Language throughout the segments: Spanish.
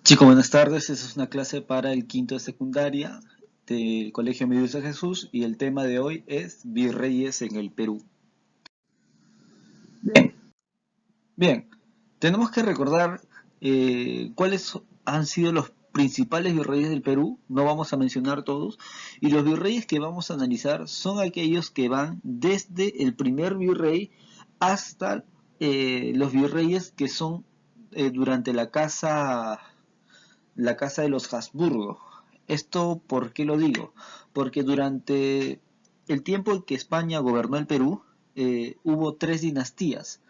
Chicos, buenas tardes. Esta es una clase para el quinto de secundaria del Colegio Medio de Jesús y el tema de hoy es virreyes en el Perú. Bien, bien. Tenemos que recordar cuáles han sido los principales virreyes del Perú. No vamos a mencionar todos. Y los virreyes que vamos a analizar son aquellos que van desde el primer virrey hasta los virreyes que son durante la casa de los Habsburgo. ¿Esto por qué lo digo? Porque durante el tiempo en que España gobernó el Perú, hubo tres dinastías.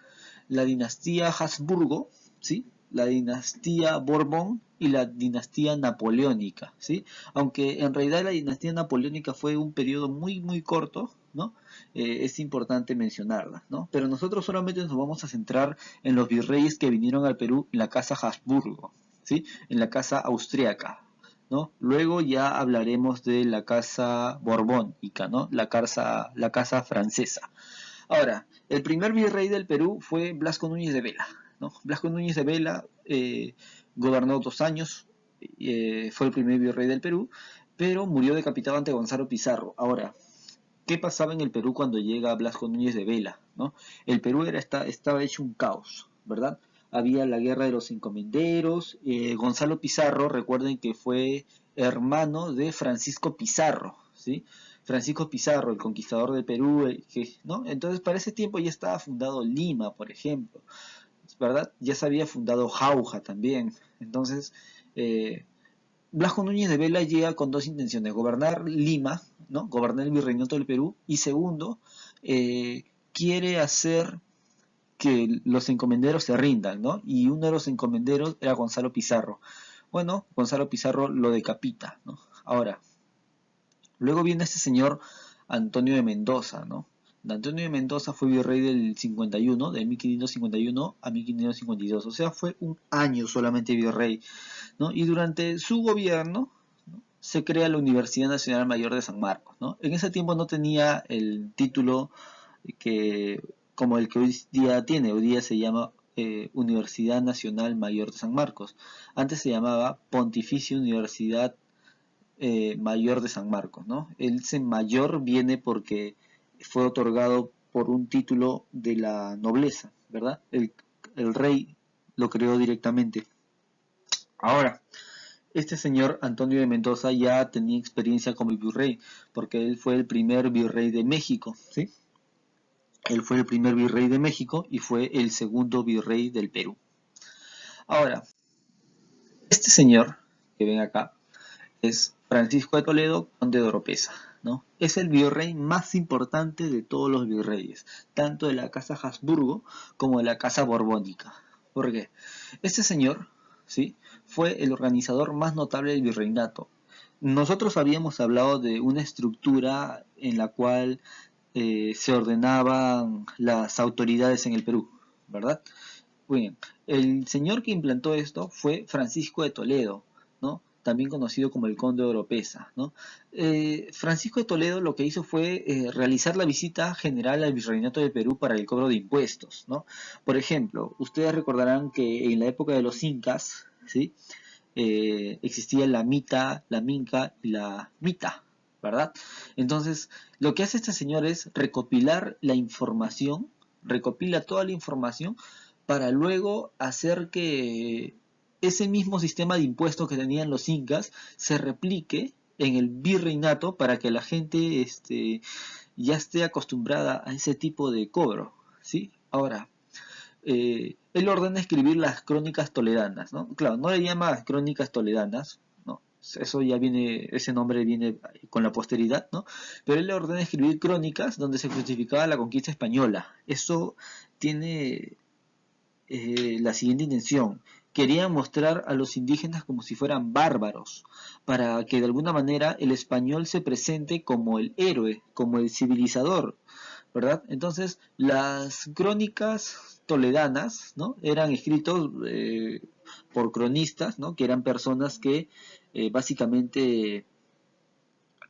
La dinastía Habsburgo, ¿sí? La dinastía Borbón y la dinastía napoleónica, ¿sí? Aunque en realidad la dinastía napoleónica fue un periodo muy, muy corto, ¿no? Es importante mencionarla, ¿no? Pero nosotros solamente nos vamos a centrar en los virreyes que vinieron al Perú en la casa Habsburgo, ¿sí? En la casa austríaca, ¿no? Luego ya hablaremos de la casa borbónica, ¿no? La casa francesa. Ahora, el primer virrey del Perú fue Blasco Núñez de Vela, ¿no? Blasco Núñez de Vela gobernó 2 años, fue el primer virrey del Perú, pero murió decapitado ante Gonzalo Pizarro. Ahora, ¿qué pasaba en el Perú cuando llega Blasco Núñez de Vela? ¿No? El Perú estaba hecho un caos, ¿verdad? Había la guerra de los encomenderos. Gonzalo Pizarro, recuerden que fue hermano de Francisco Pizarro, ¿sí? Francisco Pizarro, el conquistador del Perú, ¿no? Entonces, para ese tiempo ya estaba fundado Lima, por ejemplo, ¿verdad? Ya se había fundado Jauja también. Entonces, eh, Blasco Núñez de Vela llega con dos intenciones: gobernar Lima, ¿no? Gobernar el virreinato del Perú, y segundo, quiere hacer que los encomenderos se rindan, ¿no? Y uno de los encomenderos era Gonzalo Pizarro. Bueno, Gonzalo Pizarro lo decapita, ¿no? Ahora, luego viene este señor Antonio de Mendoza, ¿no? Antonio de Mendoza fue virrey del 51, de 1551 a 1552, o sea, fue un año solamente virrey, ¿no? Y durante su gobierno, ¿no?, se crea la Universidad Nacional Mayor de San Marcos, ¿no? En ese tiempo no tenía el título que, como el que hoy día tiene. Hoy día se llama Universidad Nacional Mayor de San Marcos. Antes se llamaba Pontificia Universidad Mayor de San Marcos, ¿no? Ese mayor viene porque fue otorgado por un título de la nobleza, ¿verdad? El rey lo creó directamente. Ahora, este señor Antonio de Mendoza ya tenía experiencia como virrey, porque él fue el primer virrey de México, ¿sí? Él fue el primer virrey de México y fue el segundo virrey del Perú. Ahora, este señor que ven acá es Francisco de Toledo, conde de Oropesa, ¿no? Es el virrey más importante de todos los virreyes, tanto de la casa Habsburgo como de la casa borbónica. ¿Por qué? Este señor, ¿sí?, fue el organizador más notable del virreinato. Nosotros habíamos hablado de una estructura en la cual se ordenaban las autoridades en el Perú, ¿verdad? Muy bien. El señor que implantó esto fue Francisco de Toledo, ¿no? También conocido como el Conde de Oropesa, ¿no? Francisco de Toledo lo que hizo fue realizar la visita general al Virreinato del Perú para el cobro de impuestos, ¿no? Por ejemplo, ustedes recordarán que en la época de los incas, ¿sí?, existía la mita, la minca y la mita, ¿verdad? Entonces, lo que hace este señor es recopilar la información, recopila toda la información para luego hacer que ese mismo sistema de impuestos que tenían los incas se replique en el virreinato para que la gente ya esté acostumbrada a ese tipo de cobro, ¿sí? Ahora, él ordena escribir las crónicas toledanas, ¿no? Claro, no le llama crónicas toledanas, ¿no? Eso ya viene, ese nombre viene con la posteridad, ¿no? Pero él le ordena escribir crónicas donde se justificaba la conquista española. Eso tiene la siguiente intención: querían mostrar a los indígenas como si fueran bárbaros, para que de alguna manera el español se presente como el héroe, como el civilizador, ¿verdad? Entonces, las crónicas toledanas, ¿no?, eran escritos por cronistas, ¿no?, que eran personas que básicamente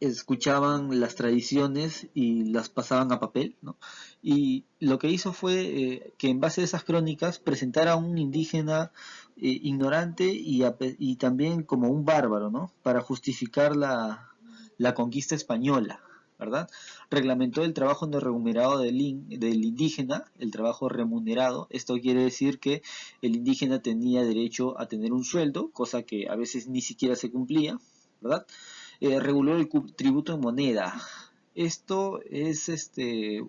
escuchaban las tradiciones y las pasaban a papel, ¿no? Y lo que hizo fue que en base a esas crónicas presentara a un indígena ignorante y también como un bárbaro, ¿no? Para justificar la conquista española, ¿verdad? Reglamentó el trabajo no remunerado del indígena, el trabajo remunerado. Esto quiere decir que el indígena tenía derecho a tener un sueldo, cosa que a veces ni siquiera se cumplía, ¿verdad? Reguló el tributo en moneda. Esto es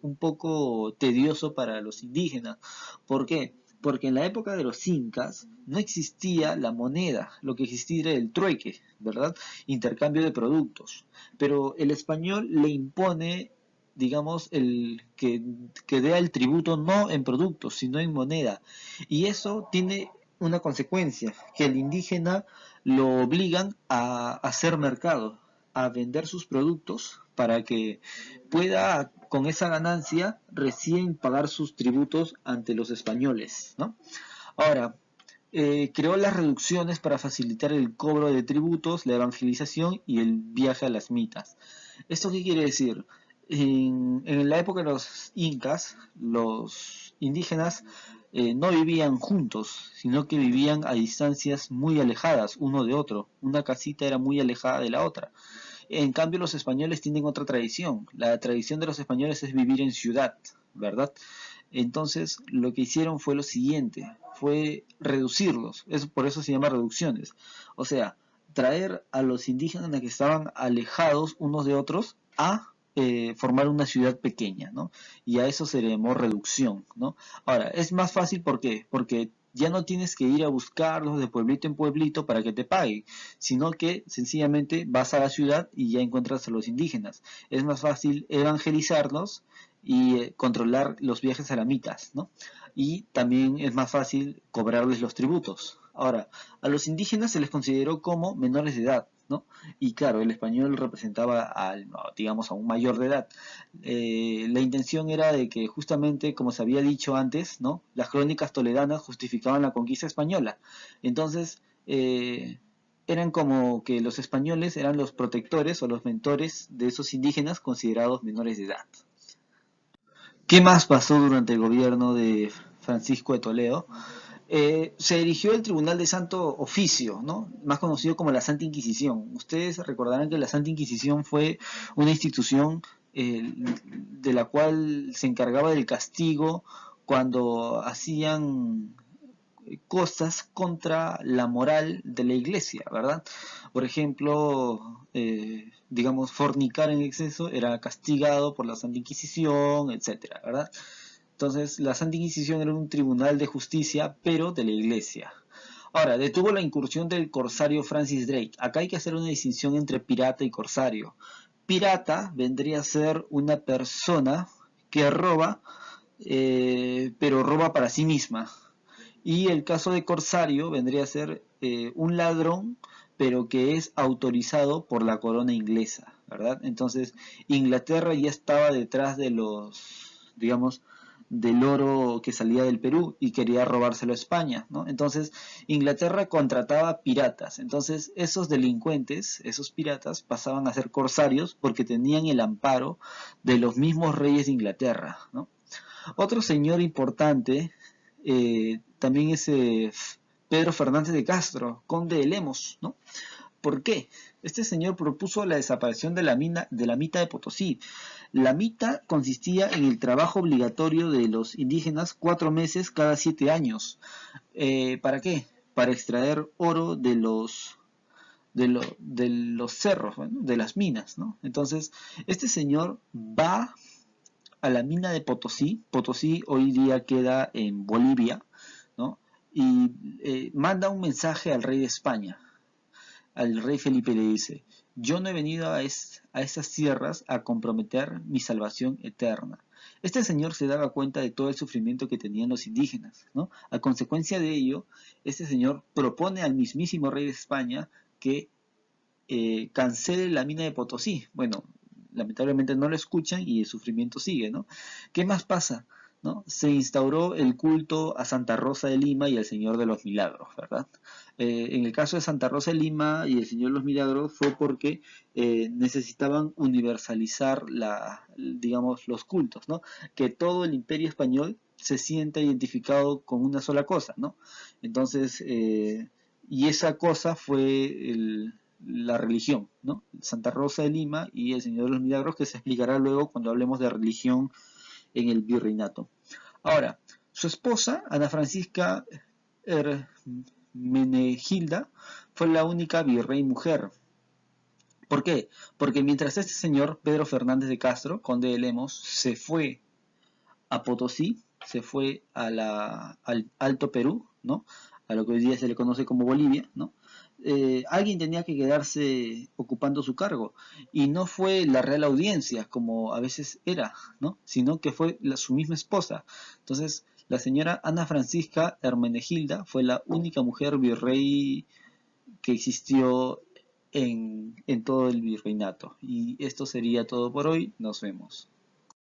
un poco tedioso para los indígenas. ¿Por qué? Porque en la época de los incas no existía la moneda, lo que existía era el trueque, ¿verdad? Intercambio de productos. Pero el español le impone, digamos, que dé el tributo no en productos, sino en moneda. Y eso tiene una consecuencia, que el indígena lo obligan a hacer mercado, a vender sus productos para que pueda con esa ganancia recién pagar sus tributos ante los españoles, ¿no? Ahora, creó las reducciones para facilitar el cobro de tributos, la evangelización y el viaje a las mitas. ¿Esto qué quiere decir? En la época de los incas, los indígenas no vivían juntos, sino que vivían a distancias muy alejadas uno de otro. Una casita era muy alejada de la otra. En cambio, los españoles tienen otra tradición. La tradición de los españoles es vivir en ciudad, ¿verdad? Entonces, lo que hicieron fue lo siguiente, fue reducirlos. Por eso se llama reducciones. O sea, traer a los indígenas que estaban alejados unos de otros a formar una ciudad pequeña, ¿no? Y a eso se le llamó reducción, ¿no? Ahora, es más fácil, ¿por qué? Porque ya no tienes que ir a buscarlos de pueblito en pueblito para que te paguen, sino que sencillamente vas a la ciudad y ya encuentras a los indígenas. Es más fácil evangelizarlos y controlar los viajes alamitas, ¿no? Y también es más fácil cobrarles los tributos. Ahora, a los indígenas se les consideró como menores de edad, ¿no? Y claro, el español representaba al, digamos, a un mayor de edad. La intención era de que justamente, como se había dicho antes, ¿no? Las crónicas toledanas justificaban la conquista española. Entonces, eran como que los españoles eran los protectores o los mentores de esos indígenas considerados menores de edad. ¿Qué más pasó durante el gobierno de Francisco de Toledo? Se erigió el Tribunal de Santo Oficio, ¿no? Más conocido como la Santa Inquisición. Ustedes recordarán que la Santa Inquisición fue una institución de la cual se encargaba del castigo cuando hacían cosas contra la moral de la iglesia, ¿verdad? Por ejemplo, digamos, fornicar en exceso era castigado por la Santa Inquisición, etcétera, ¿verdad? Entonces, la Santa Inquisición era un tribunal de justicia, pero de la iglesia. Ahora, detuvo la incursión del corsario Francis Drake. Acá hay que hacer una distinción entre pirata y corsario. Pirata vendría a ser una persona que roba, pero roba para sí misma. Y el caso de corsario vendría a ser un ladrón, pero que es autorizado por la corona inglesa, ¿verdad? Entonces, Inglaterra ya estaba detrás de los, digamos, del oro que salía del Perú y quería robárselo a España, ¿no? Entonces, Inglaterra contrataba piratas. Entonces, esos delincuentes, esos piratas, pasaban a ser corsarios porque tenían el amparo de los mismos reyes de Inglaterra, ¿no? Otro señor importante también es Pedro Fernández de Castro, conde de Lemos, ¿no? ¿Por qué? Este señor propuso la desaparición de la mita de Potosí. La mita consistía en el trabajo obligatorio de los indígenas 4 meses cada 7 años. ¿Para qué? Para extraer oro de los cerros, bueno, de las minas, ¿no? Entonces, este señor va a la mina de Potosí. Potosí hoy día queda en Bolivia, ¿no? Y manda un mensaje al rey de España. Al rey Felipe le dice, yo no he venido a esas tierras a comprometer mi salvación eterna. Este señor se daba cuenta de todo el sufrimiento que tenían los indígenas, ¿no? A consecuencia de ello, este señor propone al mismísimo rey de España que cancele la mina de Potosí. Bueno, lamentablemente no lo escuchan y el sufrimiento sigue, ¿no? ¿Qué más pasa? ¿No? Se instauró el culto a Santa Rosa de Lima y al Señor de los Milagros, ¿verdad? En el caso de Santa Rosa de Lima y el Señor de los Milagros fue porque necesitaban universalizar digamos, los cultos, ¿no? Que todo el imperio español se sienta identificado con una sola cosa, ¿no? Entonces, y esa cosa fue la religión, ¿no? Santa Rosa de Lima y el Señor de los Milagros, que se explicará luego cuando hablemos de religión en el virreinato. Ahora, su esposa, Ana Francisca Hermenegilda, fue la única virrey mujer. ¿Por qué? Porque mientras este señor, Pedro Fernández de Castro, conde de Lemos, se fue a Potosí, se fue al Alto Perú, ¿no? A lo que hoy día se le conoce como Bolivia, ¿no? Alguien tenía que quedarse ocupando su cargo y no fue la Real Audiencia como a veces era, ¿no? Sino que fue su misma esposa. Entonces, la señora Ana Francisca Hermenegilda fue la única mujer virrey que existió en todo el virreinato. Y esto sería todo por hoy. Nos vemos.